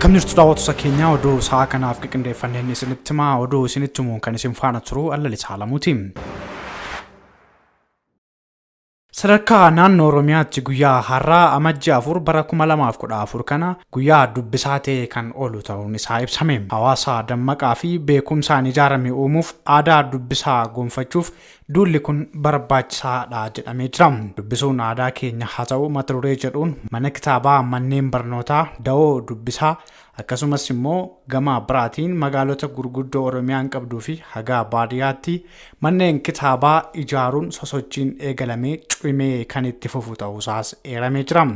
Akkam jirtu daawwattoota keenya oduu sa'a kanaaf qindeeffannee isinitti himaa oduu isinitti himuun kan isin faana turu Allalisaa Haalamuuti. Sadarkaa naannoo Oromiyaatti guyyaa har'aa amajjii 4 bara 2014 kana guyyaa dubbisaa ta'e kan oolu ta'uun isaa ibsame. Hawaasa dammaqaa fi beekumsaan ijaarame uumuuf aadaa dubbisaa gonfachuuf duulli kun barbaachisaadha jedhamee jira. Dubbisuun aadaa keenya haa ta'u mata duree jedhuun mana kitaabaa manneen barnootaa da'oo dubbisaa akkasumas immoo gama biraatiin magaalota gurguddoo Oromiyaan qabduu fi haga baadiyyaatti manneen kitaabaa ijaaruun sosochiin eegalamee cimee kan itti fufu ta'uusaas eeramee jira.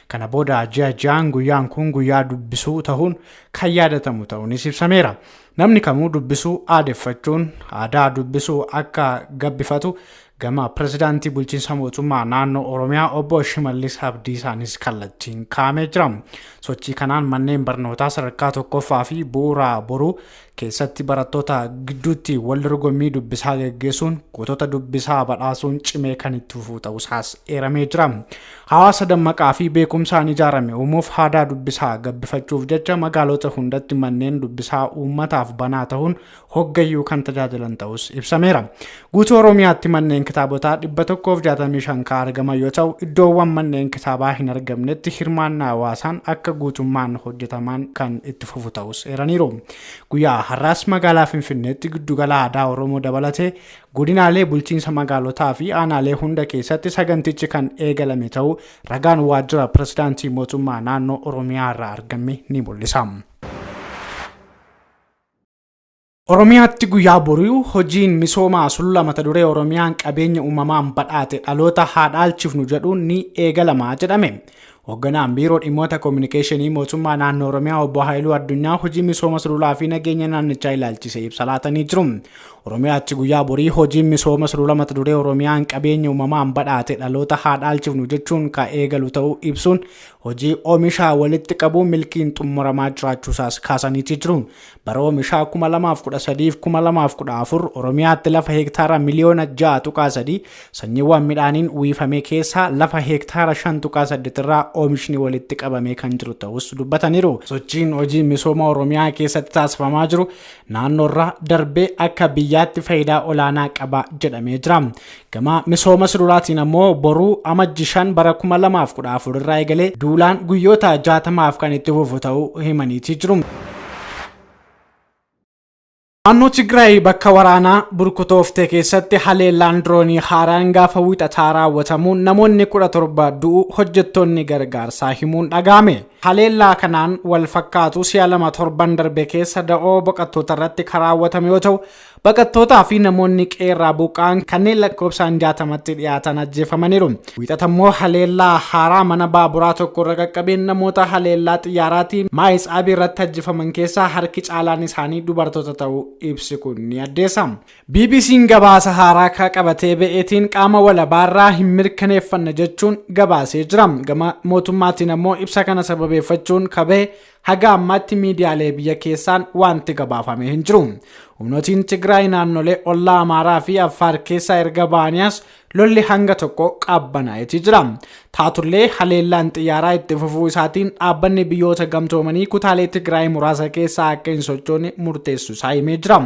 Kana booda ji'aan guyyaan kun guyyaa dubbisuu ta'uun kan yaadatamu ta'uunis ibsameera. Namni kamuu dubbisuu aadeffachuun aadaa dubbisuu akka gabbifatu gama pirezidaantii bulchiinsa mootummaa naannoo Oromiyaa obbo Shimallis Abdiisaanis kallattiin kaa'amee jira. Sochii kanaan manneen barnootaa sadarkaa tokkoffaa fi bu'uuraa boruu keessatti barattoota gidduutti wal dorgommii dubbisaa gaggeessuun gootota dubbisaa badhaasuun cimee kan itti fufu ta'uusaas eeramee jira. Hawaasa dammaqaa fi beekumsaan ijaarame uumuuf aadaa dubbisaa gabbifachuuf jecha magaalota hundatti manneen dubbisaa uummataaf banaa ta'uun hoggayyuu kan tajaajilan ta'us ibsameera. Guutuu Oromiyaatti manneen kitaabotaa 165 kan argaman yoo ta'u iddoowwan manneen kitaabaa hin argamnetti hirmaannaa hawaasaan akka guutummaan hojjetaman kan itti fufu ta'us eeraniiru. Guyyaa har'aas magaalaa Finfinneetti giddugala aadaa Oromoo dabalatee godinaalee bulchiinsa magaalotaa fi aanaalee hunda keessatti sagantichi kan eegalame ta'uu ragaan waajjira pirezidaantii mootummaa naannoo Oromiyaa irraa argame ni mul'isa. Oromiyaatti guyyaa boruu hojiin misoomaa sulula mata duree Oromiyaan qabeenya uumamaan badhaate dhaloota haa dhaalchifnu jedhuun ni eegalama jedhame. Hoogganaan biiroo dhimmoota kominikeeshinii mootummaa naannoo Oromiyaa obbo Haayiluu Addunyaa hojii misooma sululaa fi nageenya naannichaa ilaalchisee ibsa laatanii jiru. Oromiyaatti guyyaa borii hojiin misooma sulula mata duree Oromiyaan qabeenya uumamaan badhaate dhaloota haa dhaalchifnu jechuun ka eegalu ta'uu ibsuun hojii oomishaa walitti qabuu milkiin xumuramaa jiraachuusaas kaasanii jiru. Bara oomishaa 2013-2014 Oromiyaatti lafa heektaara miliyoona 6.3 sanyiiwwan midhaaniin uwwifame keessaa lafa heektaara 5.8 irraa oomishni walitti qabamee kan jiru ta'us dubbataniiru. Sochiin hojii misooma Oromiyaa keessatti taasifamaa jiru naannoorraa darbee akka biyyaatti faayidaa olaanaa qaba jedhamee jira. Gama misooma sululaatiin ammoo boruu amajjii 5 bara 2014 irraa eegalee duulaan guyyoota 60 kan itti fufu ta'uu himanii jiru. Naannoo Tigraay bakka waraanaa burkutooftee keessatti haleellaan diroonii haaraan gaafa wiixataa raawwatamuun namoonni 17 du'uu hojjettoonni gargaarsaa himuun dhaga'ame. Haleellaa kanaan wal fakkaatu si'a 2 torban darbe keessa da'oo baqattoota irratti raawwatame yoo ta'u baqattootaa fi namoonni qeerraa buqqaan kanneen lakkoofsaan 60tti dhiyaatan ajjeefamaniiru. Wiixatammoo haleellaa haaraa mana baaburaa tokko irra qaqqabeen namoota haleellaa xiyyaaraatiin Maayitsaabii irratti ajjeefaman keessaa harki caalaan isaanii dubartoota ta'uu ibsi kun ni addeessa. BBC'n gabaasa haaraa qabatee ba'eetiin qaama walabaarraa hin mirkaneeffanne jechuun gabaasee jira. Gama mootummaatiin ammoo ibsa kana sababeeffachuun kabee haga ammaatti miidiyaalee biyya keessaan wanti gabaafame hin jiru. Humnootiin Tigraay naannolee ollaa Amaaraa fi Affaar keessaa erga ba'aniis lolli hanga tokko qabbanaa'eeti jira. Taatullee haleellaan xiyyaaraa itti fufuu isaatiin dhaabbanni biyyoota gamtoomanii kutaalee Tigraay muraasa keessaa akka hin sochoone murteessu isaa himee jira.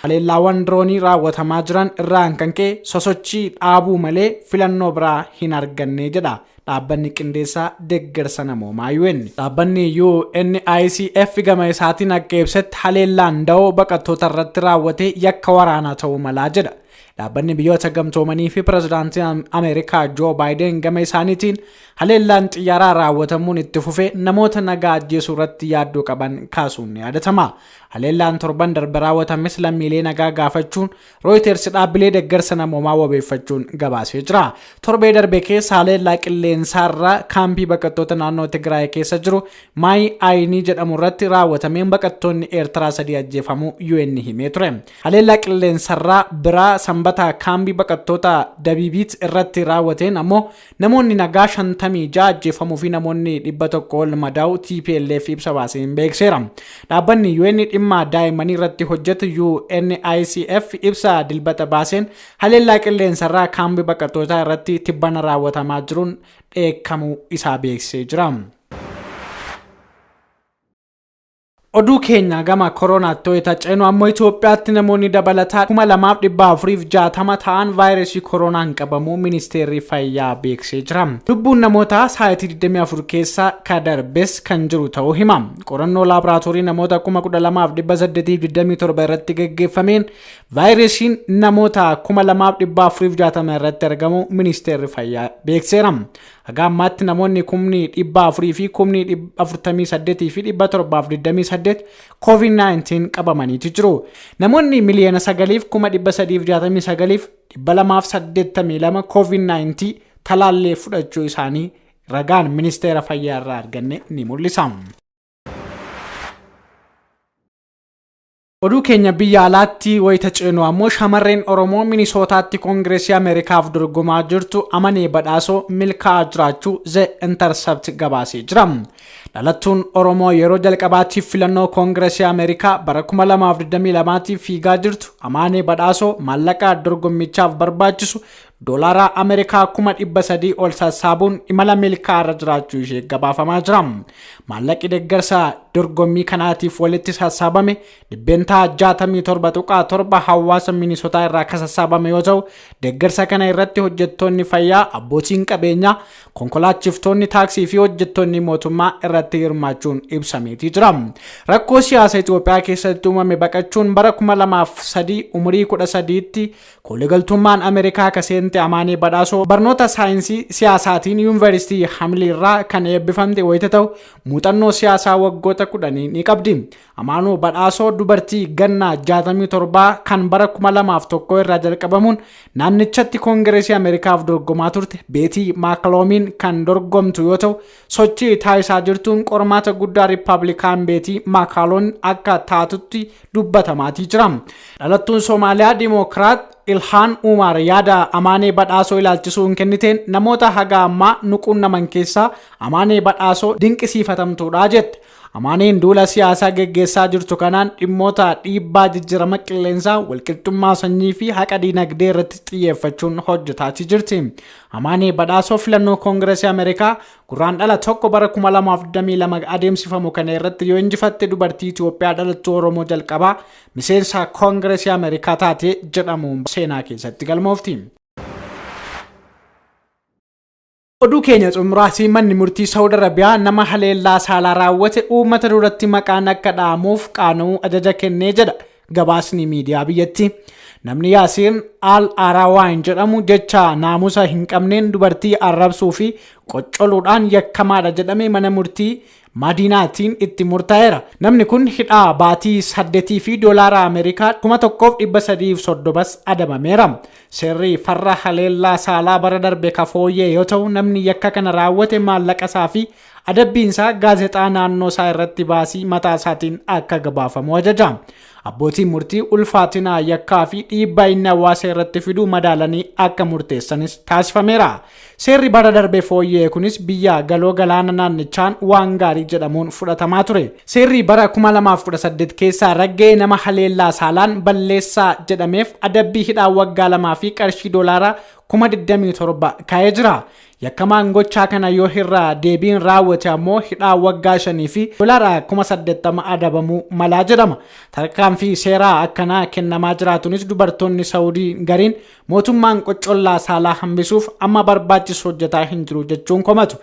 Haleellaawwan diroonii raawwatamaa jiran irraan kan ka'e sosochii dhaabuu malee filannoo biraa hin arganne jedha. Dhaabbanni qindeessaa deeggarsa namoomaa UN. Dhaabbanni UNICEF gama isaatiin akka ibsetti haleellaan da'oo baqattoota irratti raawwate yakka waraanaa ta'uu malaa jedha. Dhaabbanni biyyoota gamtoomanii fi pirezidaantiin Ameerikaa Joo Baayiden gama isaaniitiin haleellaan xiyyaaraa raawwatamuun itti fufee namoota nagaa ajjeesuu irratti yaaddoo qaban kaasuun ni yaadatama. Haleellaan torban darbe raawwatames lammiilee nagaa gaafachuun Reuters dhaabbilee deeggarsa namoomaa wabeeffachuun gabaasee jira. Torbee darbe keessa haleellaa qilleensaarraa kaampii baqattoota naannoo Tigraay keessa jiru Maay Ayinii jedhamu irratti raawwatameen baqattoonni Eertiraa 3 ajjeefamuu UN himee ture. Haleellaa qilleensarraa biraa sanbata kaampii baqattoota Dabibiit irratti raawwateen ammoo namoonni nagaa 56 ajjeefamuu fi namoonni 100 ol madaa'u TPLF ibsa baaseen beekseera. Dhaabbanni UN dhimma daa'immanii irratti hojjetu UNICEF ibsa dilbata baaseen haleellaa qilleensarraa kaampii baqattootaa irratti tibbana raawwatamaa jiruun dheekkamuu isaa beeksisee jira. Oduu keenya gama koronaatti to'ata ceenu ammoo Itoophiyaatti namoonni dabalataa 2460 ta'an vaayirasii koronaan qabamuu ministeerri fayyaa beeksisee jira. Lubbuun namoota sa'aatii 24 keessa kadarbes kan jiru ta'uu hima. Qorannoo laaboraatoorii namoota 12827 irratti gaggeeffameen vaayirasiin namoota 2460 irratti argamu ministeerri fayyaa beeksiseera. Haga ammaatti namoonni 400 fi 448 fi 728 COVID-19 qabamanii jiru. Namoonni miliyoona 9,369 fi 282 COVID-19 talaallee fudhachuu isaanii ragaan ministeera fayyaa irraa arganne ni mul'isa. Oduu keenya biyya alaatti wayita ceenu ammoo shamarreen Oromoo Minisootaatti Koongireesii Ameerikaaf dorgomaa jirtu Amanee Badhaasoo milkaa'aa jiraachuu The Intercept gabaasee jira. Dhalattuun Oromoo yeroo jalqabaatiif filannoo Koongireesii Ameerikaa bara 2022 fiigaa jirtu Amanee Badhaasoo maallaqa dorgommichaaf barbaachisu doolaara Ameerikaa 300 ol sassaabuun imala milkaa'aa jiraachuu ishee gabaafamaa jira. Maallaqi deeggarsa dorgommii kanaatiif walitti sassaabame dhibbentaa 67.7 hawaasa Minisootaa irraa kan sassaabame yoo ta'u, deeggarsa kana irratti hojjettoonni fayyaa, abbootiin qabeenyaa, konkolaachiftoonni taaksii fi hojjettoonni mootummaa irratti hirmaachuun ibsameetii jira. Rakkoo siyaasa Itoophiyaa keessatti uumame baqachuun bara 2003 umurii 13tti kooligaltummaan Ameerikaa kaseente Amanee Badhaasoo barnoota saayinsii siyaasaatiin yuunivarsiitii Hamlii irraa kan eebbifamte wayita ta'u, muuxannoo siyaasaa waggoota 10 ni qabdi. Amanee Badhaasoo dubartii ganna 67 kan bara 2001 irraa jalqabamuun naannichatti Koongireesii Ameerikaaf dorgomaa turte. Beetii Maakiloomiin kan dorgomtu yoo ta'u, sochii taasisaa jirtuun qormaata guddaa Riippaabilikaan Beetii Maakaloon akka taatutti dubbatamaatii jira. Dhalattuun Soomaaliyaa Dimookiraat Ilhaan Umar yaada Amanee Badhaasoo ilaalchisuun kenniteen namoota haga ammaa nuqunnaman keessaa Amanee Badhaasoo dinqisiifatamtuudha jette. Amaneen duula siyaasaa geggeessaa jirtu kanaan dhimmoota dhiibbaa jijjiirama qilleensaa, walqixxummaa sanyii fi haqa dinagdee irratti xiyyeeffachuun hojjetaa jirti. Amanee Badhaasoo filannoo Koongireesii Ameerikaa guraandhala 1 bara 2022 adeemsifamu kana irratti yoo injifatte dubartii Itoophiyaa dhalattuu Oromoo jalqabaa miseensa Koongireesii Ameerikaa taate jedhamuun seenaa keessatti galmoofti. Oduu keenya xumuraasii manni murtii Saawud Arabiyaa nama haleellaa saalaa raawwate uummata duratti maqaan akka dhaamuuf qaana'uu ajaja kennee jedha gabaasni miidiyaa biyyatti. Namni Yaasiin Al-Arawaan jedhamu jecha naamusa hin qabneen dubartii arrabsuu fi qoccoluudhaan yakkamaadha jedhamee mana murtii Madiinaatiin itti murtaa'eera. Namni kun hidhaa baatii 8 fi doolaara Ameerikaa 1,330 adabameera. Seerri farra haleellaa saalaa bara darbe kafooyyee yoo ta'u, namni yakka kana raawwate maallaqa isaa fi adabbiinsaa gaazexaa naannoo isaa irratti baasii mataa isaatiin akka gabaafamu ajaja. Abbootiin murtii ulfaatina yakkaa fi dhiibbaa inni hawaasa irratti fidu madaalanii akka murteessanis taasifameera. Seerri bara darbe fooyyee kunis biyya galoo galaana naannichaan waan gaarii jedhamuun fudhatamaa ture. Seerri bara 2018 keessaa raggee nama haleellaa saalaan balleessaa jedhameef adabbii hidhaa waggaa 2 fi qarshii doolaara 27,000 kaa'ee jira. Yakkamaan gochaa kana yoo hirraa deebiin raawwate ammoo hidhaa waggaa 5 fi doolaara 80,000 adabamuu malaa jedhama. Tarkaanfii seeraa akkanaa kennamaa jiraatunis dubartoonni Saawudii gariin mootummaan qoccollaa saalaa hambisuuf amma barbaachisu hojjetaa hin jiru jechuun komatu.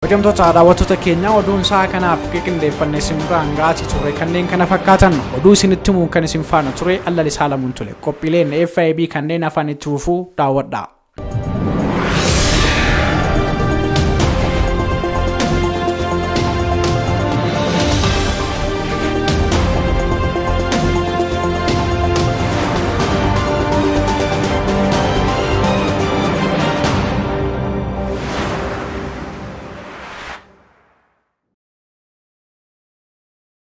Hojjettoota daawwattoota keenya oduun isaa kanaaf qindeeffannee isin biraan ga'aa ture kanneen kana fakkaatan oduu isinitti himuun kan isin faana ture Allalisaa Lamuun ture. Qophiileen FIB kanneen afaan itti fufuu daawwadhaa.